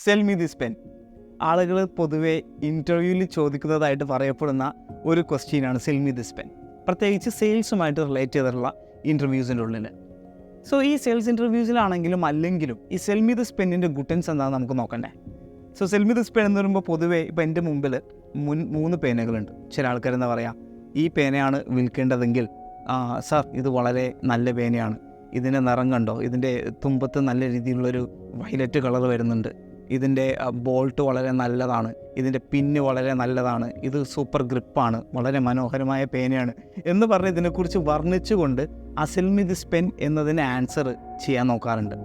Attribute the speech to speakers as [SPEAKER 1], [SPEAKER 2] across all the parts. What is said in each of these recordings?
[SPEAKER 1] Cell me this pen. ആളുകൾ പൊതുവെ ഇൻ്റർവ്യൂവിൽ ചോദിക്കുന്നതായിട്ട് പറയപ്പെടുന്ന ഒരു ക്വസ്റ്റ്യനാണ് സെൽ മീ ദിസ് പെൻ, പ്രത്യേകിച്ച് സെയിൽസുമായിട്ട് റിലേറ്റ് ചെയ്തിട്ടുള്ള ഇൻ്റർവ്യൂസിൻ്റെ ഉള്ളിൽ. സോ ഈ സെയിൽസ് ഇൻ്റർവ്യൂസിലാണെങ്കിലും അല്ലെങ്കിലും ഈ സെൽ മീ ദിസ് പെന്നിൻ്റെ ഗുട്ടൻസ് എന്താണെന്ന് നമുക്ക് നോക്കണ്ടേ. So sell me this pen എന്ന് പറയുമ്പോൾ പൊതുവേ ഇപ്പോൾ എൻ്റെ മുമ്പിൽ 3 പേനകളുണ്ട്. ചില ആൾക്കാരെന്താ പറയുക, ഈ പേനയാണ് വിൽക്കേണ്ടതെങ്കിൽ സാർ ഇത് വളരെ നല്ല പേനയാണ്, ഇതിൻ്റെ നിറം കണ്ടോ, ഇതിൻ്റെ തുമ്പത്ത് നല്ല രീതിയിലുള്ളൊരു വയലറ്റ് കളർ വരുന്നുണ്ട്, ഇതിൻ്റെ ബോൾട്ട് വളരെ നല്ലതാണ്, ഇതിൻ്റെ പിന്ന് വളരെ നല്ലതാണ്, ഇത് സൂപ്പർ ഗ്രിപ്പാണ്, വളരെ മനോഹരമായ പേനയാണ് എന്ന് പറഞ്ഞ് ഇതിനെക്കുറിച്ച് വർണ്ണിച്ചുകൊണ്ട് ആ സെൽ മീ ദിസ് പെൻ എന്നതിന് ആൻസർ ചെയ്യാൻ നോക്കാറുണ്ട്.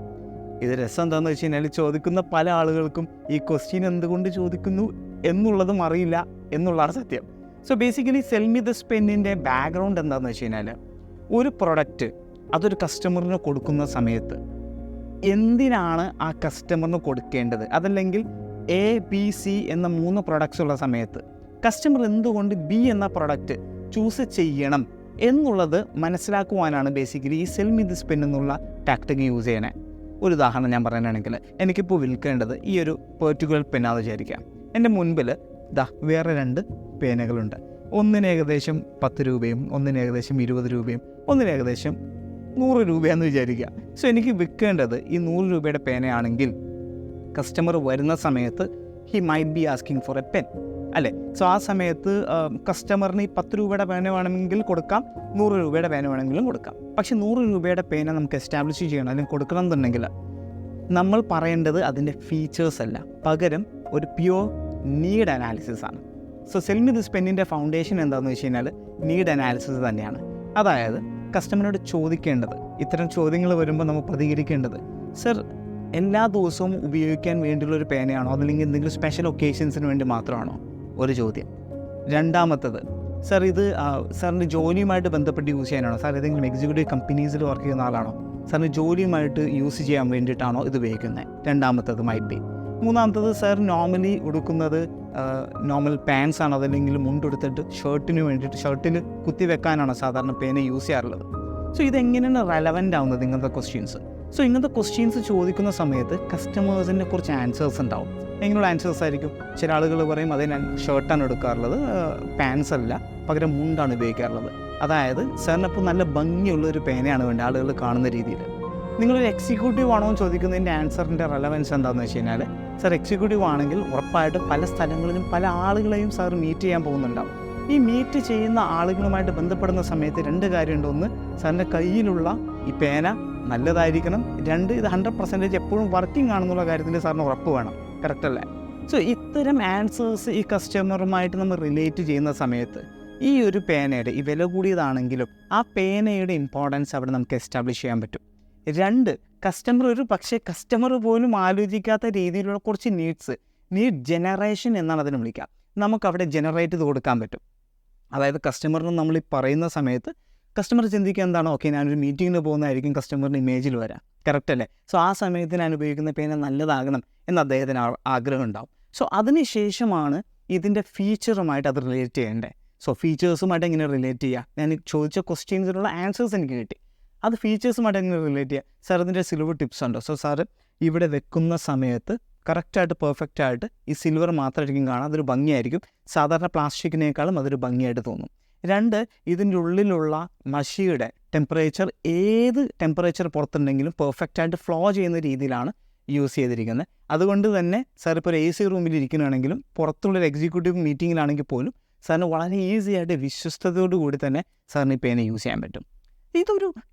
[SPEAKER 1] ഇത് രസം എന്താണെന്ന് വെച്ച് കഴിഞ്ഞാൽ ചോദിക്കുന്ന പല ആളുകൾക്കും ഈ ക്വസ്റ്റ്യൻ എന്തുകൊണ്ട് ചോദിക്കുന്നു എന്നുള്ളതും അറിയില്ല എന്നുള്ളതാണ് സത്യം. So basically sell me this പെന്നിൻ്റെ ബാക്ക്ഗ്രൗണ്ട് എന്താണെന്ന് വെച്ച് കഴിഞ്ഞാൽ, ഒരു പ്രൊഡക്റ്റ് അതൊരു കസ്റ്റമറിന് കൊടുക്കുന്ന സമയത്ത് എന്തിനാണ് ആ കസ്റ്റമറിന് കൊടുക്കേണ്ടത്, അതല്ലെങ്കിൽ ABC എന്ന 3 പ്രൊഡക്ട്സ് ഉള്ള സമയത്ത് കസ്റ്റമർ എന്തുകൊണ്ട് B എന്ന പ്രൊഡക്റ്റ് ചൂസ് ചെയ്യണം എന്നുള്ളത് മനസ്സിലാക്കുവാനാണ് ബേസിക്കലി ഈ സെൽ മീ ദിസ് പെൻ എന്നുള്ള ടാക്ടിക് യൂസ് ചെയ്യണേ. ഒരു ഉദാഹരണം ഞാൻ പറയാനാണെങ്കിൽ, എനിക്കിപ്പോൾ വിൽക്കേണ്ടത് ഈ ഒരു പെർട്ടിക്കുലർ പെന്നാന്ന് വിചാരിക്കാം. എൻ്റെ മുൻപിൽ വേറെ 2 പേനകളുണ്ട്. ഒന്നിന് ഏകദേശം 10 രൂപയും ഒന്നിന് ഏകദേശം 20 രൂപയും ഒന്നിന് ഏകദേശം 100 രൂപയാണെന്ന് വിചാരിക്കുക. സോ എനിക്ക് വിൽക്കേണ്ടത് ഈ 100 രൂപയുടെ പേനയാണെങ്കിൽ കസ്റ്റമർ വരുന്ന സമയത്ത് he might be asking for A pen, അല്ലേ? സോ ആ സമയത്ത് കസ്റ്റമറിന് ഈ 10 രൂപയുടെ പേന വേണമെങ്കിൽ കൊടുക്കാം, 100 രൂപയുടെ പേന വേണമെങ്കിലും കൊടുക്കാം. പക്ഷേ 100 രൂപയുടെ പേന നമുക്ക് എസ്റ്റാബ്ലിഷ് ചെയ്യണം അല്ലെങ്കിൽ കൊടുക്കണം എന്നുണ്ടെങ്കിൽ നമ്മൾ പറയേണ്ടത് അതിൻ്റെ ഫീച്ചേഴ്സ് അല്ല, പകരം ഒരു പ്യുവർ നീഡ് അനാലിസിസ് ആണ്. സോ സെൽ മീ ദിസ് പെന്നിൻ്റെ ഫൗണ്ടേഷൻ എന്താണെന്ന് വെച്ച് കഴിഞ്ഞാൽ നീഡ് അനാലിസിസ് തന്നെയാണ്. അതായത് കസ്റ്റമറിനോട് ചോദിക്കേണ്ടത്, ഇത്തരം ചോദ്യങ്ങൾ വരുമ്പോൾ നമ്മൾ പ്രതികരിക്കേണ്ടത്, സർ എല്ലാ ദിവസവും ഉപയോഗിക്കാൻ വേണ്ടിയുള്ളൊരു പേനയാണോ, അതല്ലെങ്കിൽ എന്തെങ്കിലും സ്പെഷ്യൽ ഒക്കേഷൻസിന് വേണ്ടി മാത്രമാണോ? ഒരു ചോദ്യം. രണ്ടാമത്തത്, സർ ഇത് സാറിൻ്റെ ജോലിയുമായിട്ട് ബന്ധപ്പെട്ട് യൂസ് ചെയ്യാനാണോ, സാർ ഏതെങ്കിലും എക്സിക്യൂട്ടീവ് കമ്പനീസിൽ വർക്ക് ചെയ്യുന്ന ആളാണോ, സാറിന് ജോലിയുമായിട്ട് യൂസ് ചെയ്യാൻ വേണ്ടിയിട്ടാണോ ഇത് ഉപയോഗിക്കുന്നത്? രണ്ടാമത്തത് മൈറ്റ് ബി. മൂന്നാമത്തത്, സാർ നോർമലി ഉടുക്കുന്നത് നോർമൽ പാൻസ് ആണോ, അതല്ലെങ്കിൽ മുണ്ടെടുത്തിട്ട് ഷർട്ടിന് വേണ്ടിയിട്ട് ഷർട്ടിൽ കുത്തി വെക്കാനാണോ സാധാരണ പേന യൂസ് ചെയ്യാറുള്ളത്? സോ ഇതെങ്ങനെയാണ് റെലവൻ്റ് ആവുന്നത് ഇങ്ങനത്തെ ക്വസ്റ്റ്യൻസ്? സോ ഇങ്ങനത്തെ ക്വസ്റ്റ്യൻസ് ചോദിക്കുന്ന സമയത്ത് കസ്റ്റമേഴ്സിൻ്റെ കുറച്ച് ആൻസേഴ്സ് ഉണ്ടാവും. എങ്ങനെയുള്ള ആൻസേഴ്സ് ആയിരിക്കും? ചില ആളുകൾ പറയും അതേ ഞാൻ ഷർട്ടാണ് എടുക്കാറുള്ളത്, പാൻസ് അല്ല, പകരം മുണ്ടാണ് ഉപയോഗിക്കാറുള്ളത്. അതായത് സാറിനപ്പോൾ നല്ല ഭംഗിയുള്ളൊരു പേനയാണ് വേണ്ടത് ആളുകൾ കാണുന്ന രീതിയിൽ. നിങ്ങളൊരു എക്സിക്യൂട്ടീവ് ആണോ എന്ന് ചോദിക്കുന്നതിൻ്റെ ആൻസറിൻ്റെ റെലവൻസ് എന്താണെന്ന് വെച്ച് കഴിഞ്ഞാൽ, സാർ എക്സിക്യൂട്ടീവ് ആണെങ്കിൽ ഉറപ്പായിട്ടും പല സ്ഥലങ്ങളിലും പല ആളുകളെയും സാർ മീറ്റ് ചെയ്യാൻ പോകുന്നുണ്ടാവും. ഈ മീറ്റ് ചെയ്യുന്ന ആളുകളുമായിട്ട് ബന്ധപ്പെടുന്ന സമയത്ത് 2 കാര്യമുണ്ട്. ഒന്ന്, സാറിൻ്റെ കയ്യിലുള്ള ഈ പേന നല്ലതായിരിക്കണം. 2, ഇത് 100% എപ്പോഴും വർക്കിംഗ് ആണെന്നുള്ള കാര്യത്തിൽ സാറിന് ഉറപ്പ് വേണം. കറക്റ്റ് അല്ലേ? സോ ഇത്തരം ആൻസേഴ്സ് ഈ കസ്റ്റമറുമായിട്ട് നമ്മൾ റിലേറ്റ് ചെയ്യുന്ന സമയത്ത് ഈ ഒരു പേനയുടെ ഈ വില കൂടിയതാണെങ്കിലും ആ പേനയുടെ ഇമ്പോർട്ടൻസ് അവിടെ നമുക്ക് എസ്റ്റാബ്ലിഷ് ചെയ്യാൻ പറ്റും. 2, കസ്റ്റമർ കസ്റ്റമർ പോലും ആലോചിക്കാത്ത രീതിയിലുള്ള കുറച്ച് നീഡ് ജനറേഷൻ എന്നാണ് അതിനെ വിളിക്കുക. നമുക്കവിടെ ജനറേറ്റ് ചെയ്ത് കൊടുക്കാൻ പറ്റും. അതായത് കസ്റ്റമറിന് നമ്മൾ ഈ പറയുന്ന സമയത്ത് കസ്റ്റമർ ചിന്തിക്കുക എന്താണ്, ഓക്കെ ഞാനൊരു മീറ്റിങ്ങിന് പോകുന്നതായിരിക്കും കസ്റ്റമറിൻ്റെ ഇമേജിൽ വരാം. കറക്റ്റ് അല്ലേ? സോ ആ സമയത്ത് ഞാൻ ഉപയോഗിക്കുന്ന പേന നല്ലതാകണം എന്ന് അദ്ദേഹത്തിന് ആഗ്രഹം ഉണ്ടാവും. സോ അതിന് ശേഷമാണ് ഇതിൻ്റെ ഫീച്ചറുമായിട്ട് അത് റിലേറ്റ് ചെയ്യേണ്ടത്. സോ ഫീച്ചേഴ്സുമായിട്ട് എങ്ങനെ റിലേറ്റ് ചെയ്യുക? ഞാൻ ചോദിച്ച ക്വസ്റ്റ്യൻസിനുള്ള ആൻസേഴ്സ് എനിക്ക് കിട്ടി, അത് ഫീച്ചേഴ്സുമായിട്ട് എങ്ങനെ റിലേറ്റ് ചെയ്യുക? സാർ ഇതിൻ്റെ സിൽവർ ടിപ്സ് ഉണ്ടോ? സോ സാറ് ഇവിടെ വെക്കുന്ന സമയത്ത് കറക്റ്റായിട്ട് പെർഫെക്റ്റായിട്ട് ഈ സിൽവർ മാത്രമായിരിക്കും കാണാം, അതൊരു ഭംഗിയായിരിക്കും. സാധാരണ പ്ലാസ്റ്റിക്കിനേക്കാളും അതൊരു ഭംഗിയായിട്ട് തോന്നും. 2, ഇതിൻ്റെ ഉള്ളിലുള്ള മഷിയുടെ ടെമ്പറേച്ചർ ഏത് ടെമ്പറേച്ചർ പുറത്തുണ്ടെങ്കിലും പെർഫെക്റ്റായിട്ട് ഫ്ലോ ചെയ്യുന്ന രീതിയിലാണ് യൂസ് ചെയ്തിരിക്കുന്നത്. അതുകൊണ്ട് തന്നെ സാർ ഇപ്പോൾ ഒരു AC റൂമിൽ ഇരിക്കുകയാണെങ്കിലും പുറത്തുള്ളൊരു എക്സിക്യൂട്ടീവ് മീറ്റിങ്ങിലാണെങ്കിൽ പോലും സാറിന് വളരെ ഈസി ആയിട്ട് വിശ്വസ്തയോടു കൂടി തന്നെ സാറിന് ഈ പേന യൂസ് ചെയ്യാൻ പറ്റും.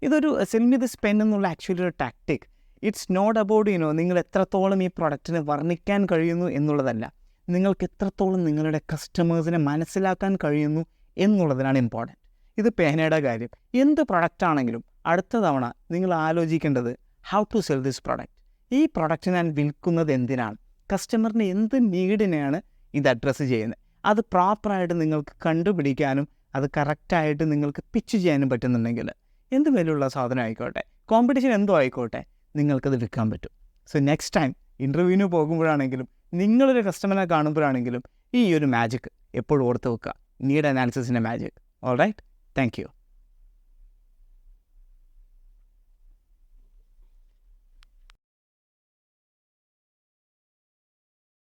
[SPEAKER 1] ഇതൊരു സെൽ മീ ദിസ് പെൻ എന്നുള്ള ആക്ച്വലി ഒരു ടാക്ടിക്. ഇറ്റ്സ് നോട്ട് അബൌട്ട് നിങ്ങൾ എത്രത്തോളം ഈ പ്രൊഡക്റ്റിനെ വർണ്ണിക്കാൻ കഴിയുന്നു എന്നുള്ളതല്ല, നിങ്ങൾക്ക് എത്രത്തോളം നിങ്ങളുടെ കസ്റ്റമേഴ്സിനെ മനസ്സിലാക്കാൻ കഴിയുന്നു എന്നുള്ളതിനാണ് ഇമ്പോർട്ടൻറ്റ്. ഇത് പേനയുടെ കാര്യം. എന്ത് പ്രൊഡക്റ്റ് ആണെങ്കിലും അടുത്ത തവണ നിങ്ങൾ ആലോചിക്കേണ്ടത് how to sell this product. ഈ പ്രൊഡക്റ്റ് ഞാൻ വിൽക്കുന്നത് എന്തിനാണ്, കസ്റ്റമറിന് എന്ത് നീഡിനെയാണ് ഇത് അഡ്രസ്സ് ചെയ്യുന്നത്. അത് പ്രോപ്പറായിട്ട് നിങ്ങൾക്ക് കണ്ടുപിടിക്കാനും അത് കറക്റ്റായിട്ട് നിങ്ങൾക്ക് പിച്ച് ചെയ്യാനും പറ്റുന്നുണ്ടെങ്കിൽ എന്ത് വിലയുള്ള സാധനം ആയിക്കോട്ടെ, കോമ്പറ്റീഷൻ എന്തോ ആയിക്കോട്ടെ, നിങ്ങൾക്കത് വിൽക്കാൻ പറ്റും. സോ നെക്സ്റ്റ് ടൈം ഇൻ്റർവ്യൂവിന് പോകുമ്പോഴാണെങ്കിലും നിങ്ങളൊരു കസ്റ്റമറെ കാണുമ്പോഴാണെങ്കിലും ഈ ഒരു മാജിക് എപ്പോഴും ഓർത്ത് വെക്കുക, നീഡ് അനാലിസിസിൻ്റെ മാജിക്. Alright, thank U.